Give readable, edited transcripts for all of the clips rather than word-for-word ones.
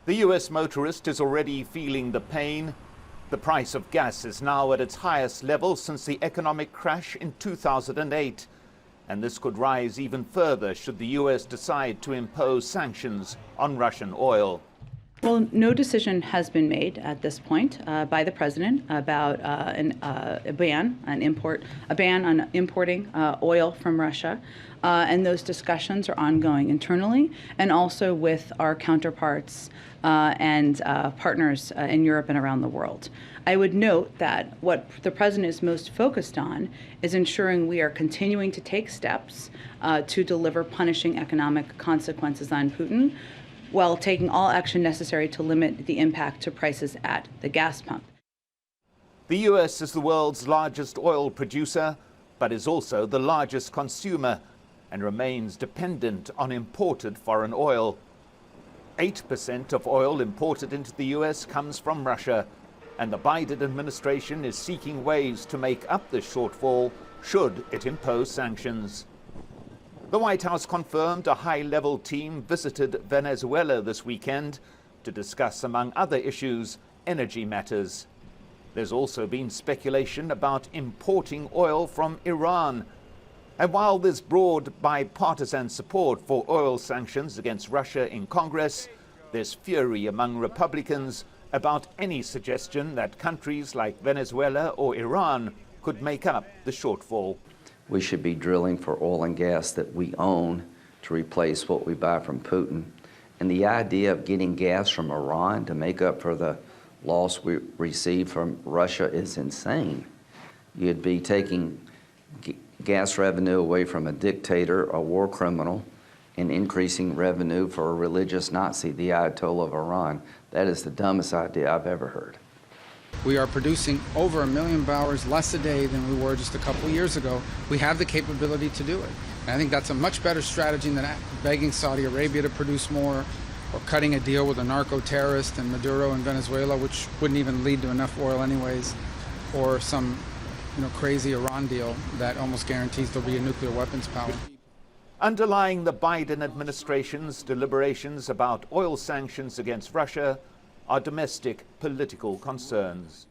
The US motorist is already feeling the pain. The price of gas is now at its highest level since the economic crash in 2008. And this could rise even further should the US decide to impose sanctions on Russian oil. Well, no decision has been made at this point by the president about a ban on importing oil from Russia, and those discussions are ongoing internally and also with our counterparts and partners in Europe and around the world. I would note that what the president is most focused on is ensuring we are continuing to take steps to deliver punishing economic consequences on Putin, while taking all action necessary to limit the impact to prices at the gas pump. The US is the world's largest oil producer, but is also the largest consumer and remains dependent on imported foreign oil. 8% of oil imported into the US comes from Russia, and the Biden administration is seeking ways to make up the shortfall should it impose sanctions. The White House confirmed a high-level team visited Venezuela this weekend to discuss, among other issues, energy matters. There's also been speculation about importing oil from Iran. And while there's broad bipartisan support for oil sanctions against Russia in Congress, there's fury among Republicans about any suggestion that countries like Venezuela or Iran could make up the shortfall. We should be drilling for oil and gas that we own to replace what we buy from Putin. And the idea of getting gas from Iran to make up for the loss we receive from Russia is insane. You'd be taking gas revenue away from a dictator, a war criminal, and increasing revenue for a religious Nazi, the Ayatollah of Iran. That is the dumbest idea I've ever heard. We are producing over 1 million barrels less a day than we were just a couple of years ago. We have the capability to do it. And I think that's a much better strategy than begging Saudi Arabia to produce more, or cutting a deal with a narco-terrorist and Maduro in Venezuela, which wouldn't even lead to enough oil anyways, or some crazy Iran deal that almost guarantees there'll be a nuclear weapons power. Underlying the Biden administration's deliberations about oil sanctions against Russia are domestic political concerns.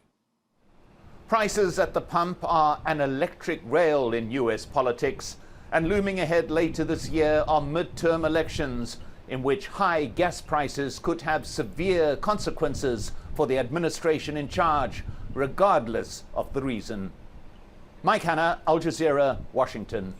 Prices at the pump are an electric rail in US politics, and looming ahead later this year are midterm elections in which high gas prices could have severe consequences for the administration in charge, regardless of the reason. Mike Hanna, Al Jazeera, Washington.